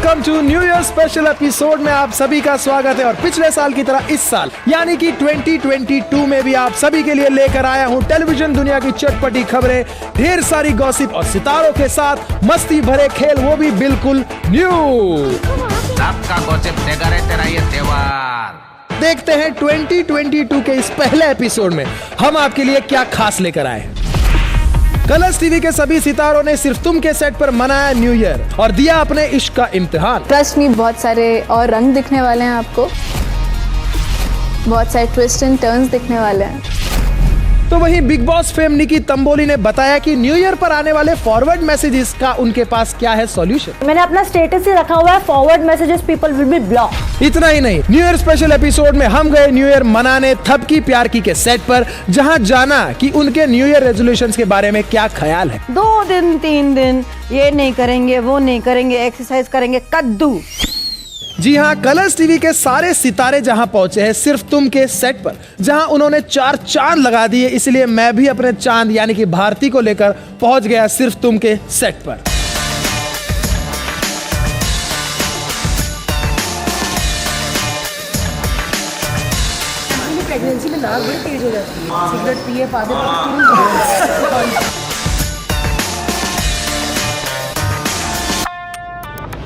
Welcome to new year special episode में आप सभी का स्वागत है। और पिछले साल की तरह इस साल यानी कि 2022 में भी आप सभी के लिए लेकर आया हूं टेलीविजन दुनिया की चटपटी खबरें, ढेर सारी गॉसिप और सितारों के साथ मस्ती भरे खेल, वो भी बिल्कुल न्यू। सबका गॉसिप देगा रे तेरा ये त्योहार। देखते हैं 2022 के इस पहले एपिसोड में हम आपके लिए क्या खास लेकर आए हैं। कलर्स टीवी के सभी सितारों ने सिर्फ तुम के सेट पर मनाया न्यू ईयर और दिया अपने इश्क का इम्तिहान। ट्रस्ट मी, बहुत सारे और रंग दिखने वाले हैं आपको, बहुत सारे ट्विस्ट एंड टर्न्स दिखने वाले हैं। तो वहीं बिग बॉस फेम निकी तंबोली ने बताया कि न्यू ईयर पर आने वाले फॉरवर्ड मैसेजेस का उनके पास क्या है सॉल्यूशन। मैंने अपना स्टेटस ही रखा हुआ है, forward messages people will be block. इतना ही नहीं, न्यू ईयर स्पेशल एपिसोड में हम गए न्यू ईयर मनाने थपकी प्यार की के सेट पर, जहां जाना कि उनके न्यू ईयर रेजोल्यूशंस के बारे में क्या ख्याल है। 2 दिन 3 दिन ये नहीं करेंगे, वो नहीं करेंगे, एक्सरसाइज करेंगे, कद्दू। जी हाँ, कलर्स टीवी के सारे सितारे जहां पहुंचे हैं सिर्फ तुम के सेट पर, जहां उन्होंने 4 चांद लगा दिए। इसलिए मैं भी अपने चांद यानी कि भारती को लेकर पहुंच गया सिर्फ तुम के सेट पर। प्रेगनेंसी में नाक बड़ी तेज हो जाती है, सिगरेट पिए पादे पर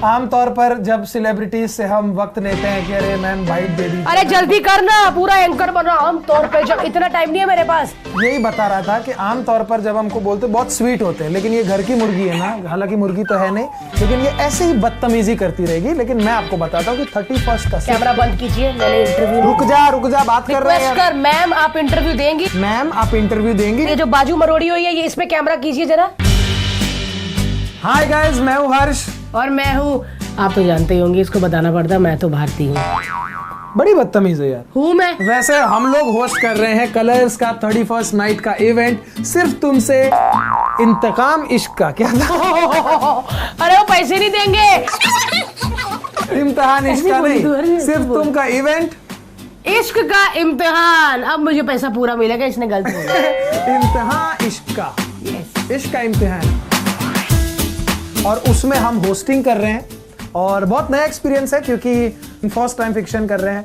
आमतौर पर जब सेलिब्रिटीज से हम वक्त लेते हैं कि अरे मैम बाइट दे दी, अरे जल्दी करना, पूरा एंकर बना। आम तौर पे जब इतना टाइम नहीं है मेरे पास। यही बता रहा था कि आमतौर पर जब हमको बोलते बहुत स्वीट होते हैं, लेकिन ये घर की मुर्गी है ना, हालांकि मुर्गी तो है नहीं, लेकिन ये ऐसे ही बदतमीजी करती रहेगी। लेकिन मैं आपको बताता हूँ कि 31 का कैमरा बंद कीजिए, मैंने इंटरव्यू। रुक जा, बात कर रहे हैं। मैम आप इंटरव्यू देंगी? मैम आप इंटरव्यू देंगी? ये जो बाजू मरोड़ी हुई है, ये इसमें कैमरा कीजिए जरा। हाय गाइस, मैं हूँ हर्ष और मैं हूँ, आप तो जानते ही होंगे, इसको बताना पड़ता, मैं तो भारती हूँ। बड़ी बदतमीज है यार। हूँ मैं। वैसे हम लोग होस्ट कर रहे हैं कलर्स का 31st नाइट का इवेंट, सिर्फ तुमसे इंतकाम इश्क का। क्या था? अरे वो पैसे नहीं देंगे। इम्तिहान इश्क का नहीं, सिर्फ तुम का इवेंट, इश्क का इम्तिहान। अब मुझे पैसा पूरा मिलेगा, इसने गलत बोला। इम्तिहान इश्क का, इश्क का इम्तिहान। और उसमें हम होस्टिंग कर रहे हैं और बहुत नया एक्सपीरियंस है क्योंकि फर्स्ट टाइम फिक्शन कर रहे हैं,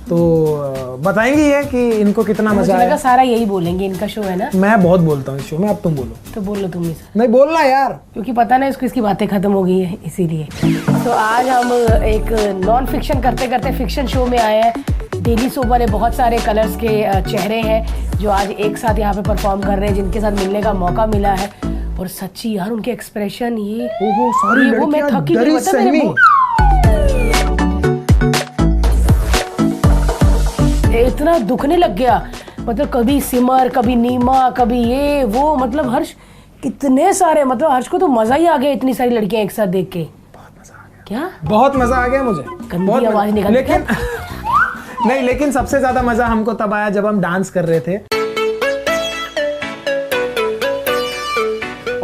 तो बताएंगे ये कि इनको कितना मजा आया। सारा यही बोलेंगे, इनका शो है ना। मैं बहुत बोलता हूँ इस शो में, अब तुम बोलो। तो बोलो तुम ही। नहीं बोलना यार, क्योंकि पता ना इसको, इसकी बातें खत्म हो गई है इसीलिए। तो आज हम एक नॉन फिक्शन करते करते फिक्शन शो में आए हैं। डेली सोप वाले बहुत सारे कलर्स के चेहरे हैं जो आज एक साथ यहाँ पे परफॉर्म कर रहे हैं, जिनके साथ मिलने का मौका मिला है। और सच्ची यार उनके एक्सप्रेशन, ये वो मैं थकी नहीं, पता मेरे इतना दुखने लग गया। मतलब कभी सिमर, कभी नीमा, कभी ये वो, मतलब हर्ष कितने सारे, मतलब हर्ष को तो मजा ही आ गया इतनी सारी लड़कियां एक साथ देख के। बहुत मजा आ गया। क्या बहुत मजा आ गया मुझे, गंदी आवाज निकल। लेकिन नहीं, लेकिन सबसे ज्यादा मजा हमको तब आया जब हम डांस कर रहे थे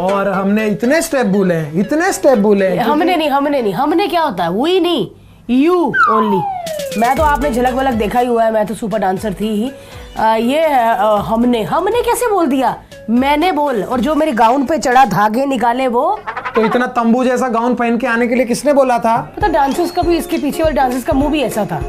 और हमने इतने स्टेप भूले। हमने क्या होता है, वही नहीं, यू ओनली। मैं तो, आपने झलक वलक देखा ही हुआ है, मैं तो सुपर डांसर थी ही। हमने कैसे बोल दिया, मैंने बोल। और जो मेरे गाउन पे चढ़ा, धागे निकाले वो। तो इतना तंबू जैसा गाउन पहन के आने के लिए किसने बोला था? पता डांसर्स का भी, इसके पीछे वाले डांसर्स का मुंह भी ऐसा था,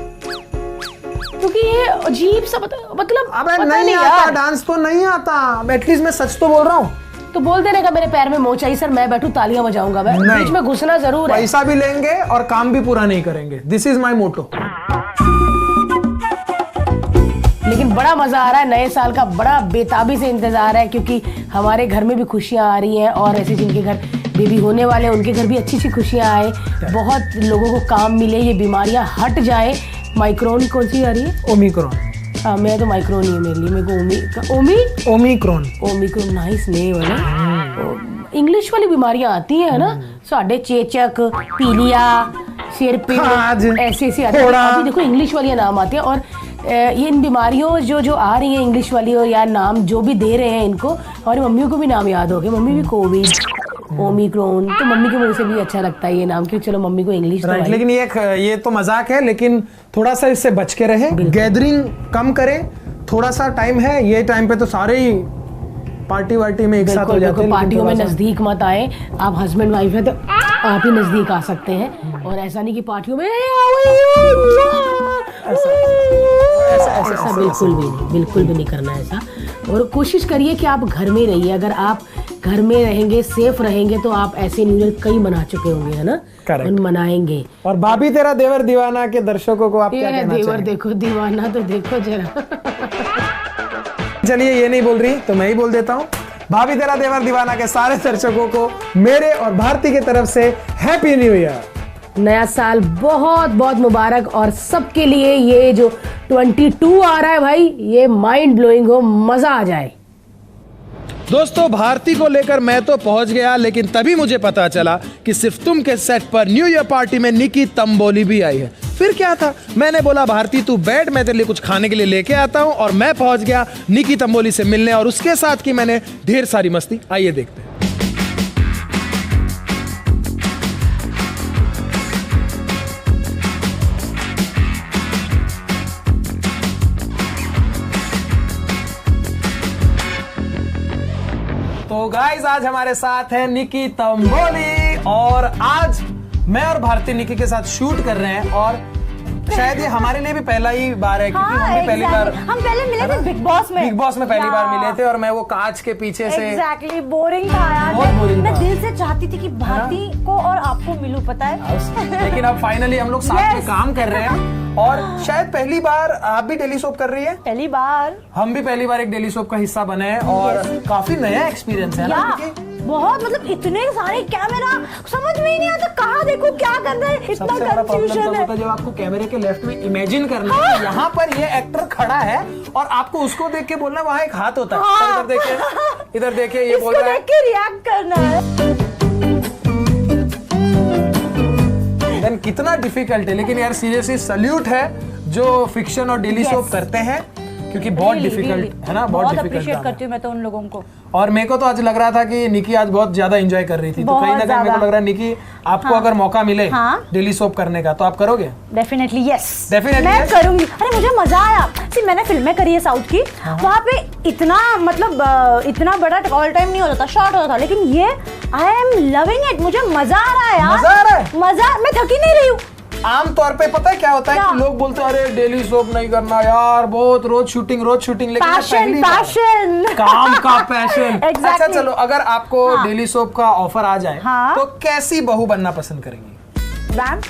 क्योंकि ये अजीब सा मतलब अबे नहीं आता, डांस तो नहीं आता। एटलीस्ट मैं सच तो बोल रहा हूँ। तो बोल देने का, मेरे पैर में मोच आई सर, मैं बैठू तालियां बजाऊंगा। मैं बीच में घुसना जरूर है। पैसा भी लेंगे और काम भी पूरा नहीं करेंगे। दिस इज माई मोटो। लेकिन बड़ा मजा आ रहा है, नए साल का बड़ा बेताबी से इंतजार है, क्योंकि हमारे घर में भी खुशियां आ रही हैं और ऐसे जिनके घर बेबी होने वाले, उनके घर भी अच्छी खुशियां आए, बहुत लोगों को काम मिले, ये बीमारियां हट जाए। माइक्रोन कौन सी आ रही है? ओमिक्रॉन। हाँ, मैं तो माइक्रोन ही है मेरे लिए। मेरे को ओमिक्रॉन नाइस नेम है ना। इंग्लिश वाली बीमारियां आती हैं ना, साढ़े चेचक, पीलिया, सिर पे ऐसे आती है। देखो इंग्लिश वाली नाम आते हैं। और ये इन बीमारियों जो आ रही हैं इंग्लिश वाली, और यार नाम जो भी दे रहे हैं इनको, हमारी मम्मियों को भी नाम याद हो गए। मम्मी भी कोविड, ओमिक्रॉन, तो मम्मी की वजह से भी अच्छा लगता है ये नाम, क्योंकि चलो मम्मी को इंग्लिश तो राइट। लेकिन ये तो मजाक है, लेकिन थोड़ा सा इससे बच के रहे, गैदरिंग कम करें। थोड़ा सा टाइम है, ये टाइम पे तो सारे ही पार्टी वार्टी में एक साथ हो जाते हैं। पार्टियों में नजदीक मत आए। आप हस्बैंड वाइफ है तो आप ही नजदीक आ सकते हैं, और ऐसा नहीं कि पार्टियों में ऐसा बिल्कुल भी नहीं करना है ऐसा। और कोशिश करिए कि आप घर में रहिए। अगर आप घर में रहेंगे, सेफ रहेंगे, तो आप ऐसे न्यू ईयर कई मना चुके होंगे, है ना? Correct. और मनाएंगे। और भाभी तेरा देवर दीवाना के दर्शकों को आप क्या कहना देवर चाहेंगे? देखो, दीवाना तो देखो जरा। चलिए, ये नहीं बोल रही तो मैं ही बोल देता हूँ। भाभी तेरा देवर दीवाना के सारे दर्शकों को मेरे और भारती की तरफ से हैप्पी न्यू ईयर। नया साल बहुत बहुत मुबारक, और सबके लिए ये जो 22 आ रहा है भाई, ये माइंड ब्लोइंग हो, मजा आ जाए। दोस्तों, भारती को लेकर मैं तो पहुंच गया, लेकिन तभी मुझे पता चला कि सिर्फ तुम के सेट पर न्यू ईयर पार्टी में निकी तंबोली भी आई है। फिर क्या था, मैंने बोला भारती तू बैठ, मैं तेरे लिए कुछ खाने के लिए लेके आता हूं, और मैं पहुंच गया निकी तंबोली से मिलने, और उसके साथ की मैंने ढेर सारी मस्ती। आइए देखते हैं। तो गाइस, आज हमारे साथ है निकी तंबोली, और आज मैं और भारती निकी के साथ शूट कर रहे हैं, और शायद ये हमारे लिए भी पहला ही बार है, क्योंकि हम भी पहली बार हम पहले मिले थे बिग बॉस में पहली बार मिले थे, और मैं वो कांच के पीछे से एग्जैक्टली बोरिंग था यार। बहुत boring मैं था। दिल से चाहती थी कि भारती को और आपको मिलूं, पता है। लेकिन अब फाइनली हम लोग साथ में Yes. काम कर रहे हैं, और शायद पहली बार आप भी डेली सोप कर रही है, पहली बार हम भी पहली बार एक डेली सोप का हिस्सा बने हैं, और काफी नया एक्सपीरियंस है ना या निकी? बहुत, मतलब इतने सारे कैमरा, समझ में ही नहीं आता कहाँ देखो क्या कर रहे हैं, इतना सबसे बड़ा प्रॉब्लम कंफ्यूजन तब है। होता है जब आपको कैमरे के लेफ्ट में इमेजिन करना है, यहाँ पर ये एक्टर खड़ा है, और आपको उसको देख के बोलना वहाँ एक हाथ होता है। हाँ। इधर देखिए ये बोल इसको रहा है। देख के रिएक्ट करना है। देन कितना डिफिकल्ट है, लेकिन यार सीरियसली सल्यूट है जो फिक्शन और डेली Yes. सोप करते हैं, क्योंकि बहुत Really, डिफिकल्ट really. है ना, बहुत डिफिकल्ट अप्रिशिएट करती हूँ मैं तो उन लोगों को। और मेरे को तो आज लग रहा था कि निकी आज बहुत ज्यादा एंजॉय कर रही थी, तो बहुत कहीं ना कहीं मेरे को ज्यादा। लग रहा है निकी आपको हाँ। अगर मौका मिले हाँ। डेली सोप करने का, तो आप करोगे? डेफिनेटली यस, Definitely मैं yes. करूंगी। अरे मुझे मजा आया। सी मैंने फिल्में करी है साउथ की, वहाँ पे इतना मतलब इतना बड़ा ऑल टाइम नहीं होता था, शॉर्ट होता था, लेकिन ये आई एम लविंग इट। मुझे मजा आ रहा है यार, मजा आ रहा है? मजा, मैं थकी नहीं रही हूँ। आम तौर पे पता है क्या होता है क्या? कि लोग बोलते हैं अरे डेली सोप नहीं करना यार, बहुत रोज शूटिंग, लेकिन ये पहली बार- पैशन काम का पैशन। Exactly. अच्छा चलो, अगर आपको हाँ। डेली सोप का ऑफर आ जाए, हाँ। तो कैसी बहू बनना पसंद करेंगी? वैम्प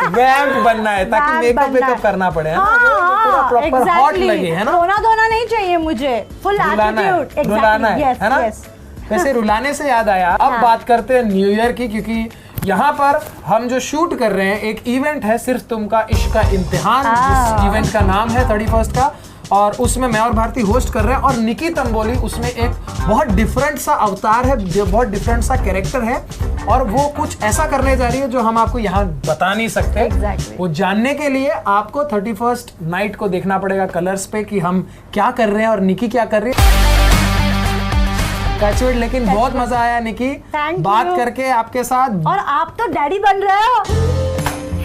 वैम्प बनना है, ताकि वैम्प मेकअप बनना है। वेकअप करना पड़े, है ना? पूरा प्रॉपर हॉट लगे, है ना? रोना धोना नहीं चाहिए मुझे, फुल रुलाना है, एटीट्यूड। रुलाना है ना? यस। वैसे रुलाने से याद आया, अब हाँ। बात करते हैं न्यू ईयर की, क्योंकि यहाँ पर हम जो शूट कर रहे हैं एक इवेंट है, सिर्फ तुमका इश्क का इम्तिहान, जिस इवेंट का नाम है 31 का, और उसमें मैं और भारती होस्ट कर रहे हैं, और निकी तंबोली उसमें एक बहुत डिफरेंट सा अवतार है, जो बहुत डिफरेंट सा कैरेक्टर है, और वो कुछ ऐसा करने जा रही है जो हम आपको यहाँ बता नहीं सकते। Exactly. वो जानने के लिए आपको 31st नाइट को देखना पड़ेगा कलर्स पे कि हम क्या कर रहे हैं और निकी क्या कर रही है। टचवुड, लेकिन बहुत मजा आया निकी Thank बात you. करके आपके साथ। और आप तो डैडी बन रहे हो।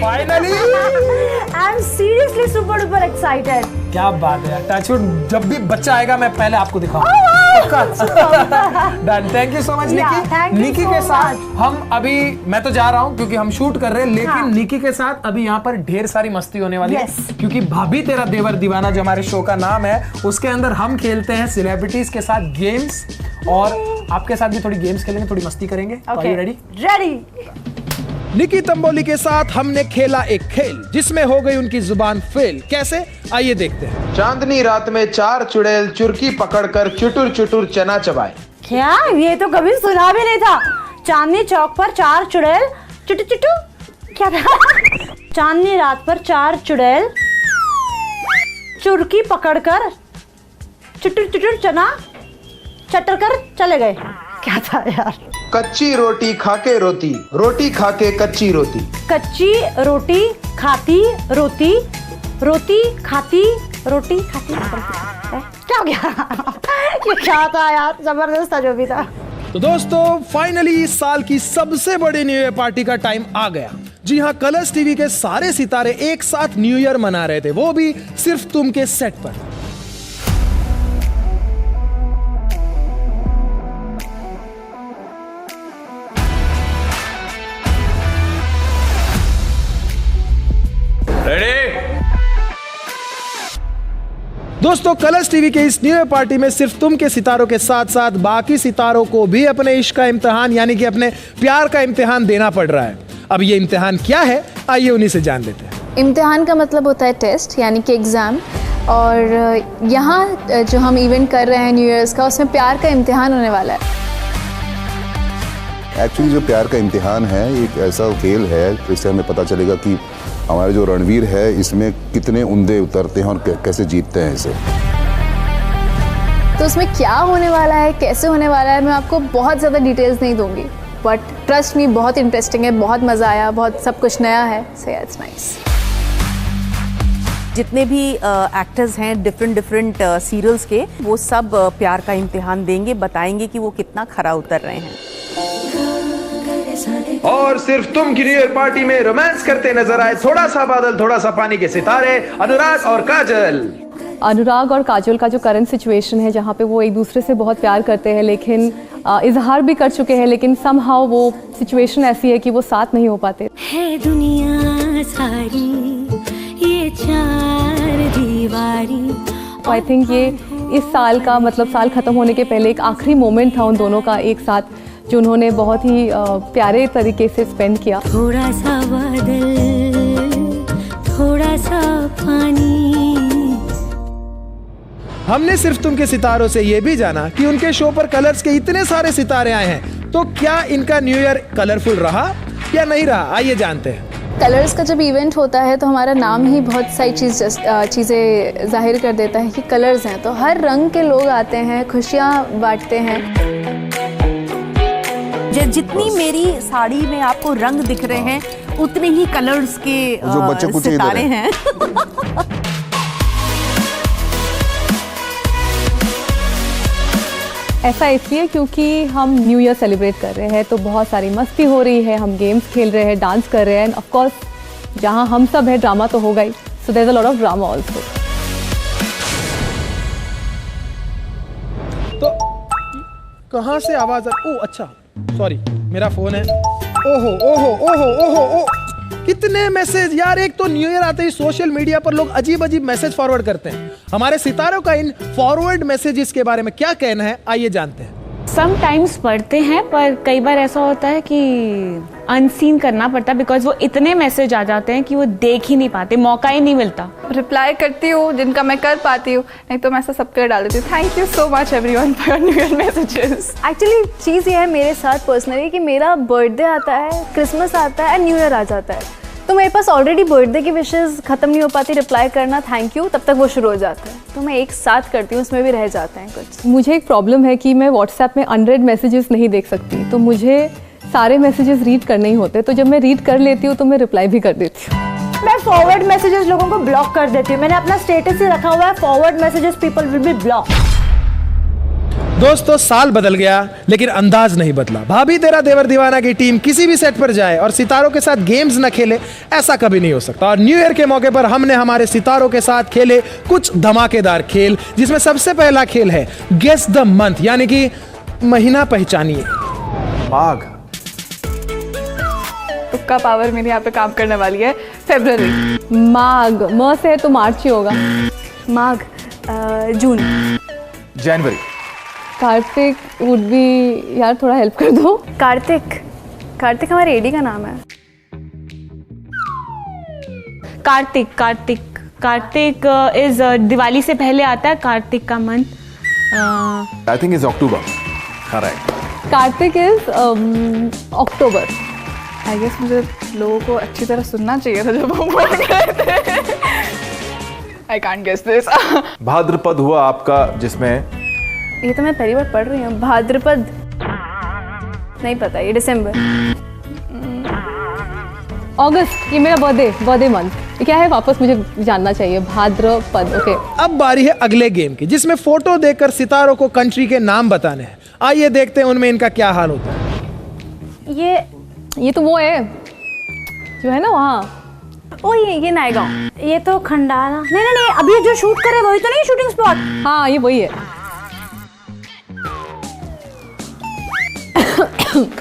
Finally I am seriously super duper excited. क्या बात है, टचवुड, जब भी बच्चा आएगा मैं पहले आपको दिखाऊंगा। Done, thank you so much Yeah, Nikki. thank you Nikki so के साथ much. हम अभी, मैं तो जा रहा हूँ क्योंकि हम शूट कर रहे हैं, लेकिन हाँ. निकी के साथ अभी यहाँ पर ढेर सारी मस्ती होने वाली Yes. है, क्योंकि भाभी तेरा देवर दीवाना जो हमारे शो का नाम है, उसके अंदर हम खेलते हैं सेलिब्रिटीज के साथ गेम्स, और आपके साथ भी थोड़ी गेम्स खेलेंगे, थोड़ी मस्ती करेंगे। Are you ready? रेडी। निकी तंबोली के साथ हमने खेला एक खेल जिसमें हो गई उनकी जुबान फेल। कैसे, आइए देखते हैं। चांदनी रात में 4 चुड़ैल चुरकी पकड़कर चुटुर चुटुर चना चबाए। क्या, ये तो कभी सुना भी नहीं था। चांदनी चौक पर 4 चुड़ैल चुटू चुटू, क्या था? चांदनी रात पर 4 चुड़ैल चुरकी पकड़कर चुटुर चुटुर चना चटर कर चले गए। क्या था यार? कच्ची रोटी खाके रोती, रोटी खाके कच्ची रोती। कच्ची रोटी खाती रोती, रोटी खाती रोटी खाती। क्या हो गया? ये क्या था यार? जबरदस्त था जो भी था। तो दोस्तों, फाइनली इस साल की सबसे बड़ी न्यू ईयर पार्टी का टाइम आ गया। जी हाँ, कलर्स टीवी के सारे सितारे एक साथ न्यू ईयर मना रहे थे, वो भी सिर्फ तुम के सेट पर। दोस्तों, कलर्स टीवी के इस न्यू ईयर पार्टी में सिर्फ तुम के सितारों के साथ साथ बाकी सितारों को भी अपने इश्क का इम्तिहान यानी कि अपने प्यार का इम्तिहान देना पड़ रहा है। अब ये इम्तिहान क्या है, आइए उन्हीं से जान लेते हैं। इम्तिहान का मतलब होता है टेस्ट यानी कि एग्ज़ाम, और यहाँ जो हम इवेंट कर रहे हैं न्यू ईयर्स का, उसमें प्यार का इम्तिहान होने वाला है। एक्चुअली जो प्यार का इम्तिहान है एक ऐसा खेल है तो इससे हमें पता चलेगा कि हमारे जो रणवीर है इसमें कितने उंदे उतरते हैं और कैसे जीतते हैं इसे। तो उसमें क्या होने वाला है, कैसे होने वाला है, मैं आपको बहुत ज़्यादा डिटेल्स नहीं दूंगी, बट ट्रस्ट मी बहुत इंटरेस्टिंग है, बहुत मज़ा आया, बहुत सब कुछ नया है, सो इट्स नाइस। जितने भी एक्टर्स हैं डिफरेंट सीरियल्स के, वो सब प्यार का इम्तिहान देंगे, बताएंगे कि वो कितना खरा उतर रहे हैं। और सिर्फ तुम की न्यू ईयर पार्टी में रोमांस करते नजर आए थोड़ा सा बादल थोड़ा सा पानी के सितारे अनुराग और काजल। अनुराग और काजल का जो करंट सिचुएशन है, जहाँ पे वो एक दूसरे से बहुत प्यार करते हैं, लेकिन इजहार भी कर चुके हैं, लेकिन समहाउ वो सिचुएशन ऐसी है कि वो साथ नहीं हो पाते। है दुनिया सारी ये चार दीवारी। आई थिंक ये इस साल का मतलब साल ख़त्म होने के पहले एक आखिरी मोमेंट था उन दोनों का एक साथ, जो उन्होंने बहुत ही प्यारे तरीके से स्पेंड किया। थोड़ा सा बादल थोड़ा सा पानी। हमने सिर्फ तुम के सितारों से ये भी जाना कि उनके शो पर कलर्स के इतने सारे सितारे आए हैं, तो क्या इनका न्यू ईयर कलरफुल रहा या नहीं रहा, आइए जानते हैं। कलर्स का जब इवेंट होता है तो हमारा नाम ही बहुत सारी चीज़ें जाहिर कर देता है कि कलर्स हैं, तो हर रंग के लोग आते हैं, खुशियाँ बांटते हैं। जितनी मेरी साड़ी में आपको रंग दिख रहे हैं, उतने ही कलर्स के जो बच्चे कुछ सितारे हैं। ऐसा इसलिए क्योंकि हम न्यू ईयर सेलिब्रेट कर रहे हैं, तो बहुत सारी मस्ती हो रही है, हम गेम्स खेल रहे हैं, डांस कर रहे हैं, एंड ऑफ कोर्स जहाँ हम सब है ड्रामा तो होगा ही, so there is a lot of drama also. तो कहाँ से आवाज ओह अच्छा, सॉरी मेरा फोन है। ओहो ओहो ओहो ओहो ओह, कितने मैसेज यार। एक तो न्यू ईयर आते ही सोशल मीडिया पर लोग अजीब अजीब मैसेज फॉरवर्ड करते हैं। हमारे सितारों का इन फॉरवर्ड मैसेजेस के बारे में क्या कहना है, आइए जानते हैं। समटाइम्स पढ़ते हैं, पर कई बार ऐसा होता है कि अनसीन करना पड़ता है, बिकॉज वो इतने मैसेज आ जाते हैं कि वो देख ही नहीं पाते, मौका ही नहीं मिलता। रिप्लाई करती हूँ जिनका मैं कर पाती हूँ, नहीं तो मैं ऐसा सबके डाल देती हूँ। Thank you so much everyone for new year messages. Actually चीज़ ये है मेरे साथ पर्सनली कि मेरा बर्थडे आता है, क्रिसमस आता है, न्यू ईयर आ जाता है, तो मेरे पास ऑलरेडी बर्थडे की विशेस ख़त्म नहीं हो पाती, रिप्लाई करना थैंक यू, तब तक वो शुरू हो जाता है, तो मैं एक साथ करती हूँ, उसमें भी रह जाते हैं कुछ। मुझे एक प्रॉब्लम है कि मैं व्हाट्सएप में अनरेड मैसेजेस नहीं देख सकती, तो मुझे सारे मैसेजेस रीड करने ही होते, तो जब मैं रीड कर लेती हूँ तो मैं रिप्लाई भी कर देती हूँ। मैं फॉरवर्ड मैसेजेस लोगों को ब्लॉक कर देती हूँ, मैंने अपना स्टेटस ही रखा हुआ है forward messages people will be block. दोस्तों, साल बदल गया लेकिन अंदाज नहीं बदला। भाभी तेरा देवर दीवाना की टीम किसी भी सेट पर जाए और सितारों के साथ गेम्स न खेले, ऐसा कभी नहीं हो सकता। और न्यू ईयर के मौके पर हमने हमारे सितारों के साथ खेले कुछ धमाकेदार खेल, जिसमें सबसे पहला खेल है गेस द मंथ, यानी कि महीना पहचानिए। माघ। तुक्का पावर मेरे यहाँ पे काम करने वाली है। फरवरी। माघ, म से है तो मार्च ही होगा। माघ, जून। जनवरी। कार्तिक वुड बी, यार थोड़ा हेल्प कर दो। कार्तिक, कार्तिक हमारे एडी का नाम है। कार्तिक, कार्तिक, कार्तिक इज दिवाली से पहले आता है कार्तिक का month. I think is October. Correct. Kartik is October. I guess मुझे लोगों को अच्छी तरह सुनना चाहिए था जब वो बोल रहे थे। I can't guess this. भाद्रपद हुआ आपका, जिसमें ये तो मैं पहली बार पढ़ रही हूँ। भाद्रपद नहीं पता, ये दिसंबर। अगस्त, ये मेरा बर्थडे मंथ। ये क्या है वापस मुझे जानना चाहिए। भाद्रपद, ओके। अब बारी है अगले गेम की, जिसमें फोटो देखकर सितारों को कंट्री के नाम बताने हैं। आइए देखते हैं उनमें इनका क्या हाल होता है। ये तो वो है जो है ना वहाँ, ओ ये नायगांव। ये तो खंडाला। नहीं, अभी जो शूट करे वही तो नहीं शूटिंग स्पॉट? हाँ ये वही है।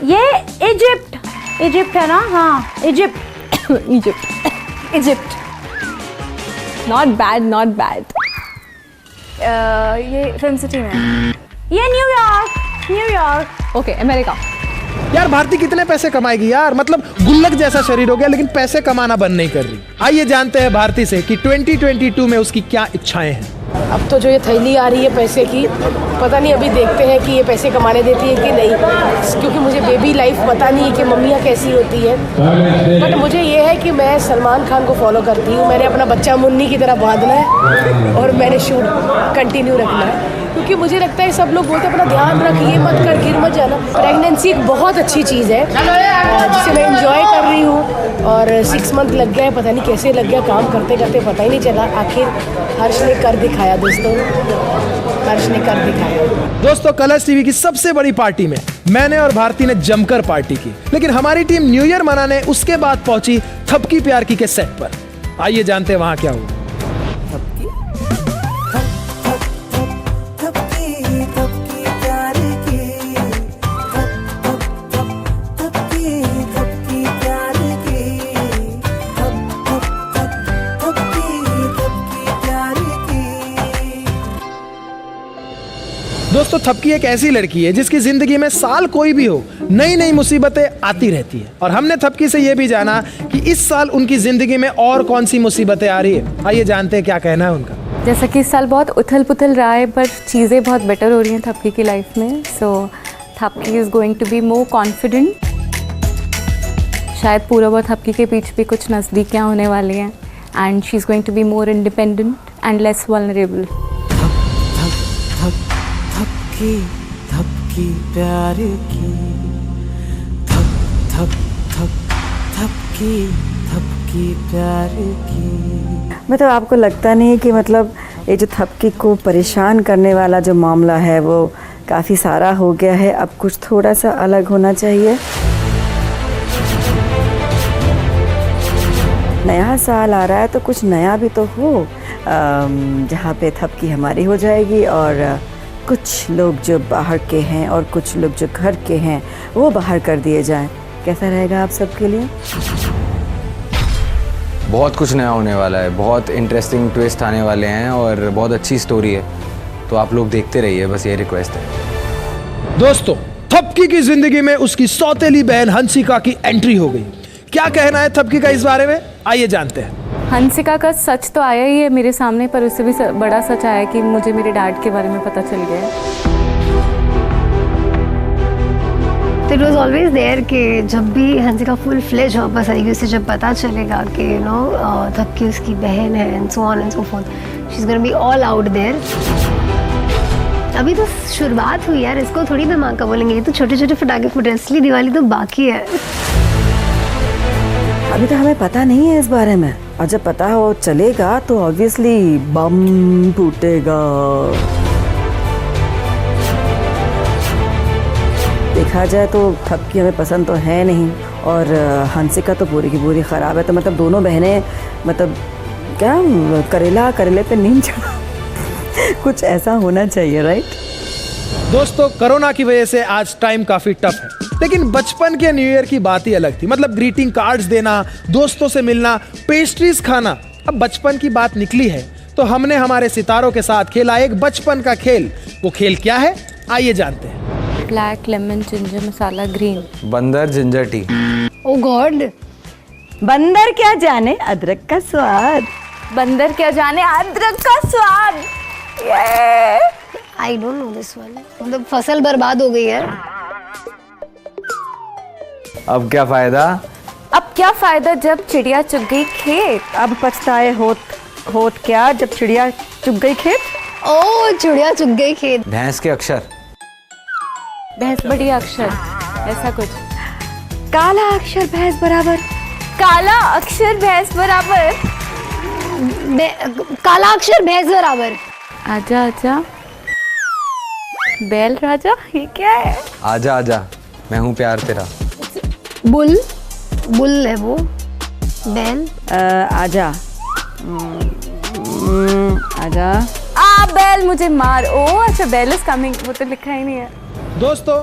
ये इजिप्ट है ना? हाँ इजिप्ट। Not bad. ये फिल्म सिटी में है। ये न्यूयॉर्क। Okay, America. यार भारती कितने पैसे कमाएगी यार, मतलब गुल्लक जैसा शरीर हो गया लेकिन पैसे कमाना बंद नहीं कर रही। आइए जानते हैं भारती से कि 2022 में उसकी क्या इच्छाएं हैं। अब तो जो ये थैली आ रही है पैसे की, पता नहीं अभी देखते हैं कि ये पैसे कमाने देती है कि नहीं, क्योंकि मुझे बेबी लाइफ पता नहीं है कि मम्मियाँ कैसी होती है। बट मुझे ये है कि मैं सलमान खान को फॉलो करती हूँ। मैंने अपना बच्चा मुन्नी की तरह बांधना है और मैंने शूट कंटिन्यू रखना है, क्योंकि मुझे लगता है सब लोग बोलते हैं अपना ध्यान रख, ये मत कर, गिर मत जाना। प्रेगनेंसी एक बहुत अच्छी चीज़ है जिसे मैं एंजॉय कर रही हूँ और 6 मंथ लग गया है, पता नहीं कैसे लग गया, काम करते करते पता ही नहीं चला। आखिर हर्ष ने कर दिखाया दोस्तों, हर्ष ने कर दिखाया। दोस्तों कलर्स टीवी की सबसे बड़ी पार्टी में मैंने और भारती ने जमकर पार्टी की, लेकिन हमारी टीम न्यू ईयर मनाने उसके बाद पहुंची थपकी प्यार की के सेट पर। आइए जानते हैं वहां क्या हुआ। दोस्तों थपकी एक ऐसी लड़की है जिसकी जिंदगी में साल कोई भी हो नई नई मुसीबतें आती रहती है, और हमने थपकी से ये भी जाना कि इस साल उनकी जिंदगी में और कौन सी मुसीबतें आ रही है। आइए जानते हैं क्या कहना है उनका। जैसा कि इस साल बहुत उथल पुथल रहा है, पर चीज़ें बहुत बेटर हो रही हैं थपकी की लाइफ में। So Thapki is going to be more confident. शायद पूरा बहुत थपकी के पीछे भी कुछ नज़दीकियाँ होने वाली हैं, and she is going to be more independent and less vulnerable. Thapki प्यार की, थप थप थप थपकी प्यार की। मतलब आपको लगता नहीं है कि मतलब ये जो थपकी को परेशान करने वाला जो मामला है वो काफ़ी सारा हो गया है, अब कुछ थोड़ा सा अलग होना चाहिए? नया साल आ रहा है तो कुछ नया भी तो हो, जहाँ पे थपकी हमारी हो जाएगी और कुछ लोग जो बाहर के हैं और कुछ लोग जो घर के हैं वो बाहर कर दिए जाएं। कैसा रहेगा आप सबके लिए? बहुत कुछ नया होने वाला है, बहुत इंटरेस्टिंग ट्विस्ट आने वाले हैं और बहुत अच्छी स्टोरी है, तो आप लोग देखते रहिए, बस ये रिक्वेस्ट है। दोस्तों थपकी की जिंदगी में उसकी सौतेली बहन हंसिका की एंट्री हो गई। क्या कहना है थपकी का इस बारे में, आइए जानते हैं। हंसिका का सच तो आया ही है मेरे सामने, पर उससे भी बड़ा सच आया कि मुझे मेरे डैड के बारे में पता चल गया है। तो इट वॉज ऑलवेज देयर कि जब भी हंसिका फुल फ्लेज वापस आएगी, उसे जब पता चलेगा कि यू नो थपकी उसकी बहन है and so on and so forth, she is gonna be all out there. अभी तो शुरुआत हुई यार, इसको थोड़ी धमाका बोलेंगे, ये तो छोटे छोटे फटाके फूट रहे, असली दिवाली तो बाकी है। अभी तो हमें पता नहीं है इस बारे में, और जब पता हो चलेगा तो ऑब्वियसली बम फूटेगा। देखा जाए तो थपकी हमें पसंद तो है नहीं, और हंसिका तो पूरी की पूरी ख़राब है, तो मतलब दोनों बहनें मतलब क्या करेला करेले पे नीम चढ़ा कुछ ऐसा होना चाहिए, राइट? दोस्तों कोरोना की वजह से आज टाइम काफी टफ है, लेकिन बचपन के न्यू ईयर की बात ही अलग थी। मतलब ग्रीटिंग कार्ड्स देना, दोस्तों से मिलना, पेस्ट्रीज खाना। अब बचपन की बात निकली है तो हमने हमारे सितारों के साथ खेला एक बचपन का खेल। वो खेल क्या है, आइए जानते हैं। ब्लैक लेमन जिंजर मसाला ग्रीन। बंदर जिंजर टी। ओ गॉड, बंदर क्या जाने अदरक का स्वाद, बंदर क्या जाने अदरक का स्वाद। I don't know this one. मतलब फसल बर्बाद हो गई है। अब क्या फायदा? अब क्या फायदा जब चिड़िया चुग गई खेत। अब पछताए होत क्या जब चिड़िया चुग गई खेत। ओ चिड़िया चुग गई खेत। भैंस के अक्षर। भैंस बड़ी अक्षर, ऐसा कुछ। काला अक्षर भैंस बराबर। काला अक्षर भैंस बराबर। काला अक्षर भैंस बराबर। आजा आजा बैल राजा, ये क्या है? आजा आजा मैं हूँ प्यार तेरा। बुल, बुल है वो। बैल। आजा आजा। बैल मुझे मार। ओ अच्छा, बैल इज कमिंग, वो तो लिखा ही नहीं है। दोस्तों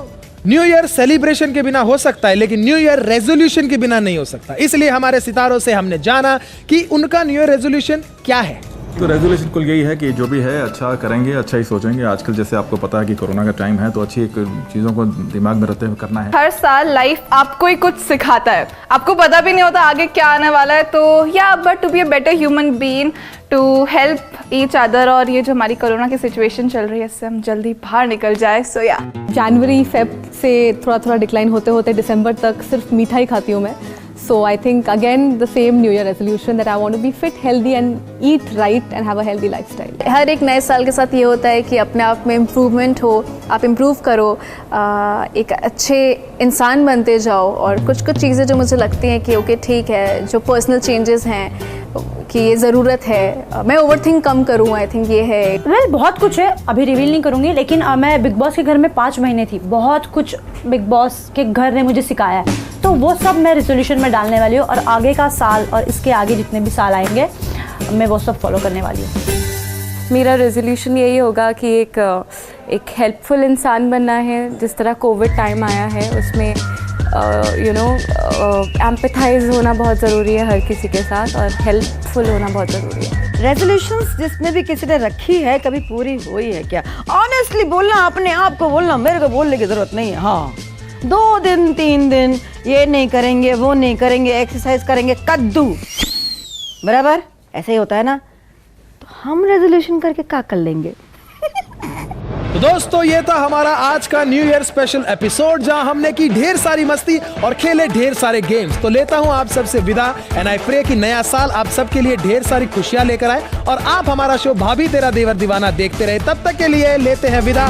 न्यू ईयर सेलिब्रेशन के बिना हो सकता है, लेकिन न्यू ईयर रेजोल्यूशन के बिना नहीं हो सकता। इसलिए हमारे सितारों से हमने जाना कि उनका न्यू ईयर रेजोल्यूशन क्या है। तो रेजोल्यूशन कुल यही है कि जो भी है अच्छा करेंगे, अच्छा ही सोचेंगे। आजकल जैसे आपको पता है कि कोरोना का टाइम है, तो अच्छी चीज़ों को दिमाग में रखते हुए करना है। हर साल लाइफ आपको ही कुछ सिखाता है, आपको पता भी नहीं होता आगे क्या आने वाला है। तो या but to be a better human being, to help each other, और ये जो हमारी कोरोना की सिचुएशन चल रही है इससे हम जल्दी बाहर निकल जाए। सो या जनवरी फेब से थोड़ा थोड़ा डिक्लाइन होते होते दिसंबर तक सिर्फ मीठा ही खाती हूँ मैं। So I think again the same New Year resolution that I want to be fit, healthy and eat right and have a healthy lifestyle. हर एक नए साल के साथ ये होता है कि अपने आप में इम्प्रूवमेंट हो, आप इम्प्रूव करो, एक अच्छे इंसान बनते जाओ। और कुछ कुछ चीज़ें जो मुझे लगती हैं कि ओके ठीक है, जो पर्सनल चेंजेस हैं कि ये ज़रूरत है, मैं ओवरथिंक कम करूँ, आई थिंक ये है। वेल बहुत कुछ है, अभी रिवील नहीं करूँगी, लेकिन मैं बिग बॉस के घर में 5 महीने थी। बहुत कुछ बिग बॉस के घर ने मुझे सिखाया है, तो वो सब मैं रेजोल्यूशन में डालने वाली हूँ। और आगे का साल और इसके आगे जितने भी साल आएंगे मैं वो सब फॉलो करने वाली हूँ। मेरा रेजोल्यूशन यही होगा कि एक हेल्पफुल इंसान बनना है। जिस तरह कोविड टाइम आया है उसमें एम्पैथाइज होना बहुत ज़रूरी है हर किसी के साथ, और हेल्पफुल होना बहुत ज़रूरी है। रेजोल्यूशंस जिसने भी किसी ने रखी है कभी पूरी हुई है क्या? ऑनेस्टली बोलना, अपने आप को बोलना, मेरे को बोलने की ज़रूरत नहीं है। हाँ 2 दिन 3 दिन ये नहीं करेंगे, वो नहीं करेंगे, एक्सरसाइज करेंगे, कद्दू बराबर ऐसे ही होता है ना। तो हम रेजोल्यूशन करके क्या कर लेंगे? तो दोस्तों ये था हमारा आज का न्यू ईयर स्पेशल एपिसोड, जहां हमने की ढेर सारी मस्ती और खेले ढेर सारे गेम्स। तो लेता हूं आप सबसे विदा, एंड आई प्रे कि नया साल आप सबके लिए ढेर सारी खुशियां लेकर आए और आप हमारा शो भाभी तेरा देवर दीवाना देखते रहे। तब तक के लिए लेते हैं विदा।